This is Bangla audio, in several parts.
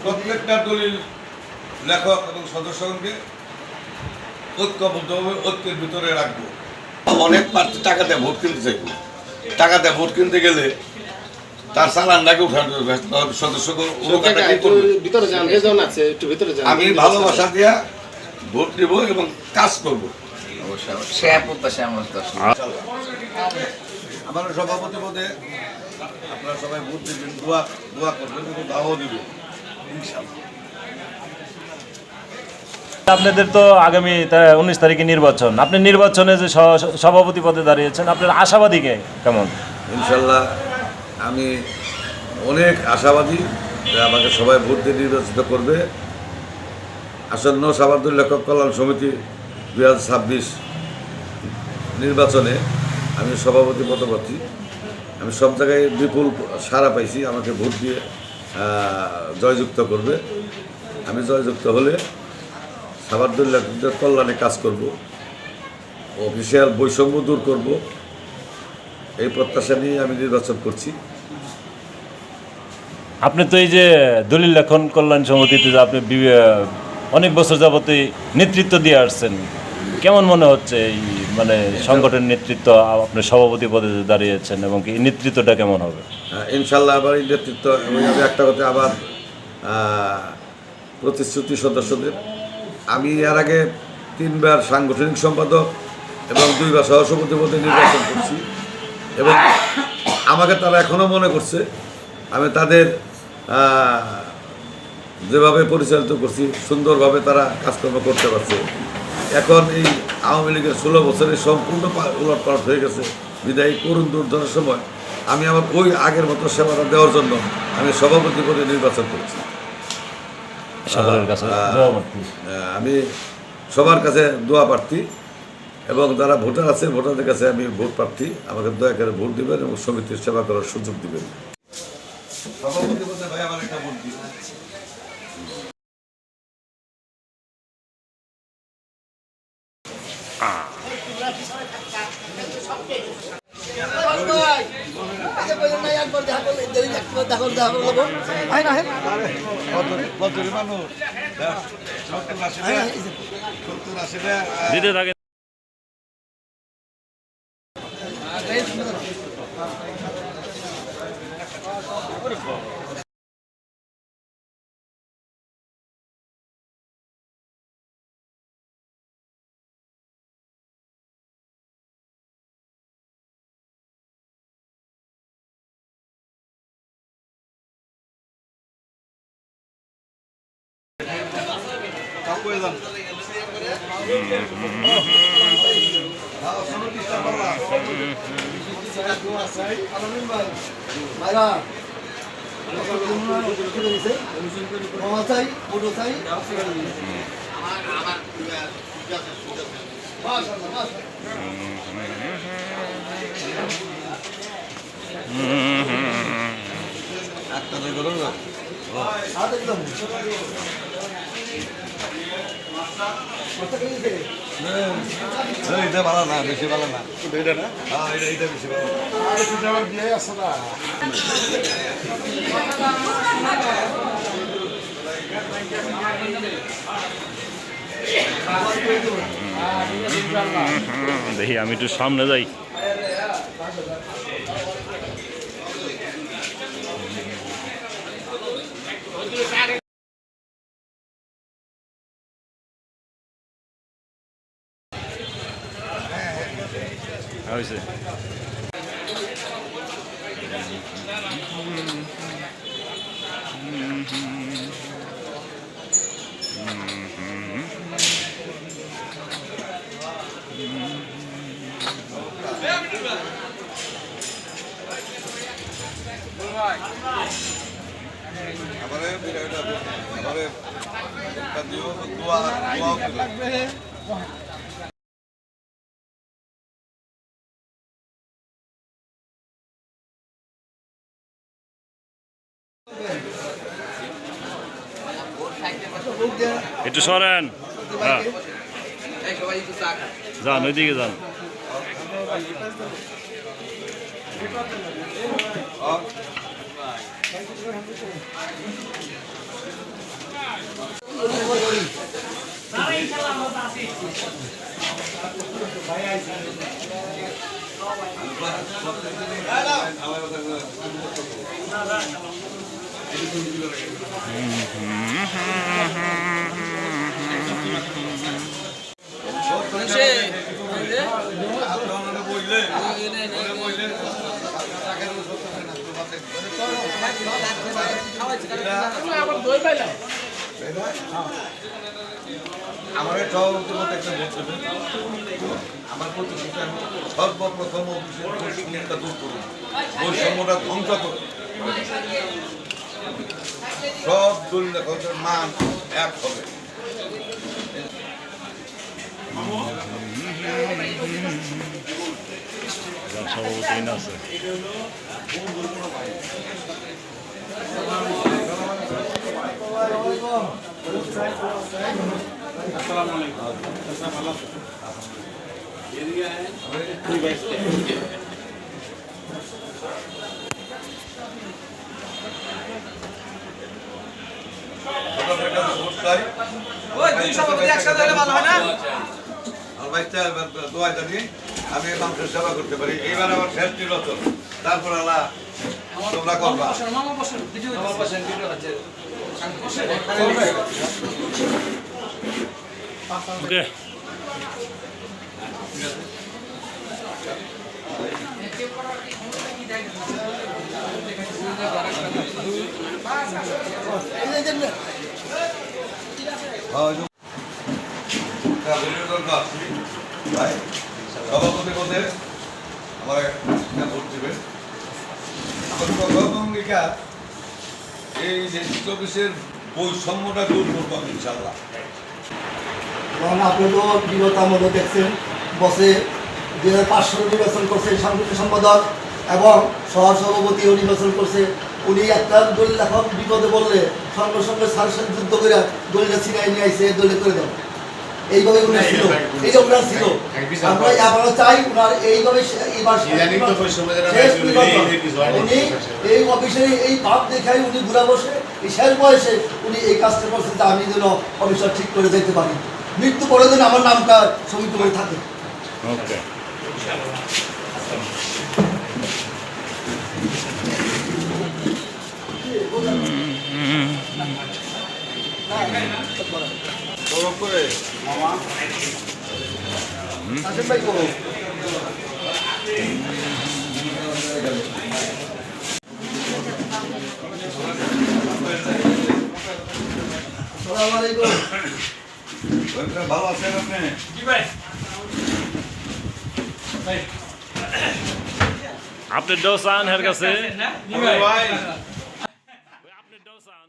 প্রত্যেকটা দলিল লেখক এবং সদস্যগণকে ঐক্যবদ্ধভাবে ঐক্যের ভিতরে রাখবো। অনেক প্রার্থী টাকা দেয় ভোট কিনতে চাইব, টাকা দেয় ভোট কিনতে গেলে তার চালানটাকে উঠানো সদস্য আমি ভালোবাসা দিয়া ভোট দিব এবং কাজ করব। আমার সভাপতি পদে আপনারা সবাই ভোট দিবেন, দোয়া করবেন এবং দাওয়াও দিবেন ইনশাআল্লাহ। আপনাদের তো আগামী 19 তারিখে নির্বাচন, আপনি নির্বাচনে যে সভাপতি পদে দাঁড়িয়েছেন, আপনার আশাবাদী কেমন? ইনশাল্লাহ আমি অনেক আশাবাদী যে আমাকে সবাই ভোট দিয়ে নির্বাচিত করবে। আসন্ন সাবারদুল লেখক কল্যাণ সমিতি 2026 নির্বাচনে আমি সভাপতি পদপ্রার্থী। আমি সব জায়গায় বিপুল সাড়া পাইছি, আমাকে ভোট দিয়ে জয়যুক্ত করবে। আমি জয়যুক্ত হলে সাবারদুল লেখকদের কল্যাণে কাজ করব, অফিসিয়াল বৈষম্য দূর করব, এই প্রত্যাশা নিয়ে আমি নির্বাচন করছি। আপনি তো এই যে দলিল লেখন কল্যাণ সমিতিতে যে আপনি অনেক বছর যাবতই নেতৃত্ব দিয়ে আসছেন, কেমন মনে হচ্ছে এই মানে সংগঠনের নেতৃত্ব? আপনি সভাপতি পদে দাঁড়িয়েছেন এবং এই নেতৃত্বটা কেমন হবে? ইনশাল্লাহ আবার এই নেতৃত্ব আমি একটা কথা আবার প্রতিশ্রুতি সদস্যদের, আমি এর আগে 3 বার সাংগঠনিক সম্পাদক এবং 2 বার সহসভাপতি পদে নির্বাচন করছি এবং আমাকে তারা এখনও মনে করছে আমি তাদের যেভাবে পরিচালিত করছি সুন্দরভাবে তারা কাজকর্ম করতে পারছে। এখন এই আওয়ামী লীগের 16 বছরের সম্পূর্ণ উলটপালট হয়ে গেছে বিদায়ী করুণ দুর্ধনের সময় আমি আমার ওই আগের মতো সেবাটা দেওয়ার জন্য আমি সভাপতি পদে নির্বাচন করছি। আমি সবার কাছে দোয়া প্রার্থী এবং যারা ভোটার আছে ভোটারদের কাছে আমি ভোট প্রার্থী, আমাকে দয়া করে ভোট দিবেন এবং সমিতির সেবা করার সুযোগ দিবেন। সভাপতি পদে ভাই আমার একটা ভোট দিবেন। দিতে থাকে এটা ভালো না, বেশি ভালো না, এটা না, হ্যাঁ এটা বেশি ভালো। দেখি আমি একটু সামনে যাই। হয়েছে একটু সরেন, হ্যাঁ যান ওইদিকে যান। আমার সভাপতি মতো একটা বলতে আমার প্রতিষ্ঠা সর্বপ্রথম অফিসের বৈষম্যটা দূর করুন, বৈষম্যটা ধ্বংস করুন, সব দলিল লেখকের মান এক হবে। সভাপতি না আছে আমি মানুষের সেবা করতে পারি, এইবার আমার শেষ নির্বাচন, তারপর আল্লাহ তোমরা করবা। ওকে সভাপতি পদে আমার একটা ভোট দেবেন। আমার প্রথম অঙ্গীকার এই নেতৃত্ব অফিসের বৈষম্যটা দূর করবো আমি ইনশাল্লাহ। কারণ আপনি তো বিগত আমলে দেখছেন বসে 2005 নির্বাচন করছে সাংগঠনিক সম্পাদক এবং সহ সভাপতিও নির্বাচন করছে। উনি একটা দল লেখক বিপদে বললে সঙ্গে সঙ্গে সারসেন যুদ্ধ করে দলটা ছিনাই নিয়ে আইসে দলে করে দেন। এইভাবে উনি ছিল, এইটা উনার ছিল। আমরা আবারও চাই উনার এইভাবে এইবার উনি এই অফিসে এই ভাব দেখাই উনি ঘুরা বসে এই শেষ বয়সে উনি এই কাজটা করছেন, তা আমি যেন অফিসটা ঠিক করে যেতে পারি, মৃত্যু পরে যেন আমার নামটা সমিত করে থাকে। ওকে আসেন ভাই করো। আসসালামু আলাইকুম। ভালো আছেন আপনি? আপনি ডোসান হের কাছে ভাই আপনি ডোসান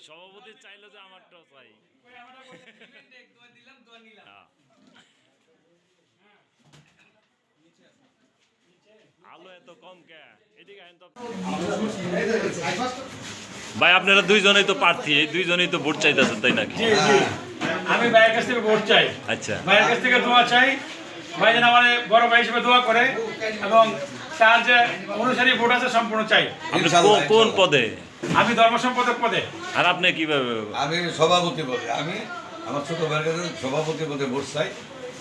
সভাপতি চাইলো যে আমার টো চাই আলো এত কম কে এদিকে আইন তো ভাই আপনারা দুইজনেই তো প্রার্থী, এই দুইজনেই তো ভোট চাইতেছেন তাই নাকি? আমি ভাইয়ের কাছ থেকে ভোট চাই, আচ্ছা ভাইয়ের কাছ থেকে দোয়া চাই, ভাই যেন আমার বড় ভাই হিসেবে দোয়া করে এবং তার যে অনুসারী ভোট আছে সম্পূর্ণ চাই। আপনি কোন পদে? আমি ধর্ম সম্পাদক পদে। আর আপনি কিভাবে? আমি সভাপতি পদে, আমি আমার ছোট ভাইয়ের কাছে সভাপতি পদে ভোট চাই।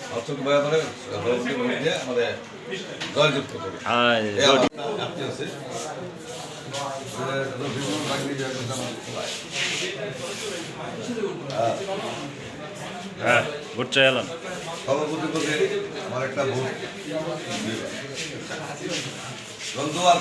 আমার ছোট ভাই আমাদের সভাপতি ভোট দিয়ে আমাদের জয়যুক্ত করে। আপনি আছে হ্যাঁ ভোট চাই এলাম। সভাপতি পদে আমার একটা ভোট দোয়া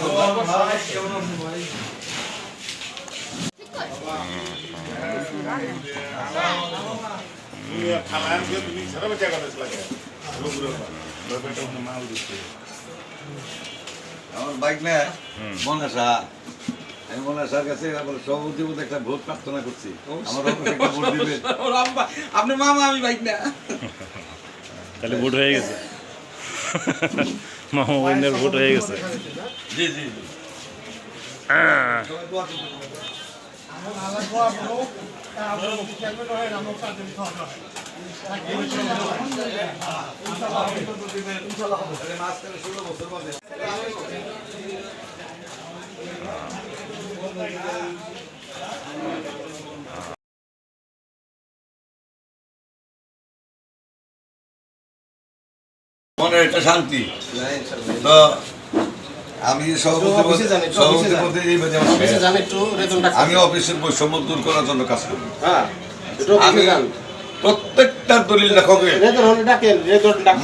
আমার বাইক নেয় মনাসা, আমি মনাসার কাছে সভাপতি পদে একটা ভোট প্রার্থনা করছি, আমার একটা ভোট দিবে। আপনার মামা, আমি বাইক না। তাহলে ভোট হয়ে গেছে, মামা বোনের ভোট হয়ে গেছে। জি জি জি। মনের একটা শান্তি। তো আমি সভাপতির মধ্যে এই বাজে আমি অফিসের বৈষম্য দূর করার জন্য কাজ করি। আমি প্রত্যেকটা দলিল লেখকের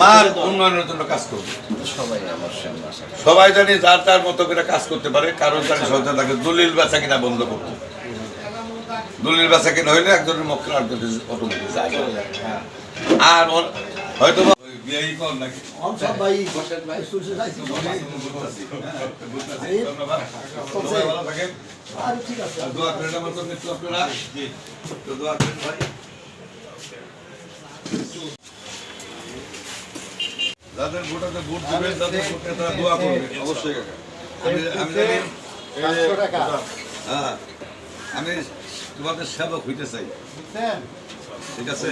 মান উন্নয়নের জন্য কাজ করবো। সবাই জানি যার তার মতো করে কাজ করতে পারে, কারণ জানি সরকার তাকে দলিল বেচা কিনা বন্ধ করতে। দলিল বেচা কিনা হইলে একজনের মক্কেল আরেকজনের অটোমেটিক যায়। আর হয়তো বিয়াই কর নাকি সব ভাই শুনছে যাইছি। সবাই ভালো থাকেন। আর ঠিক আছে। আর দোয়া করেন আমার জন্য একটু আপনারা। তো দোয়া করেন ভাই। যাদের ভোটাতে ভোট দিবেন তাদের ভোটে তারা দোয়া করবে অবশ্যই। আমি জানি হ্যাঁ আমি তোমাদের সেবক হইতে চাই, ঠিক আছে?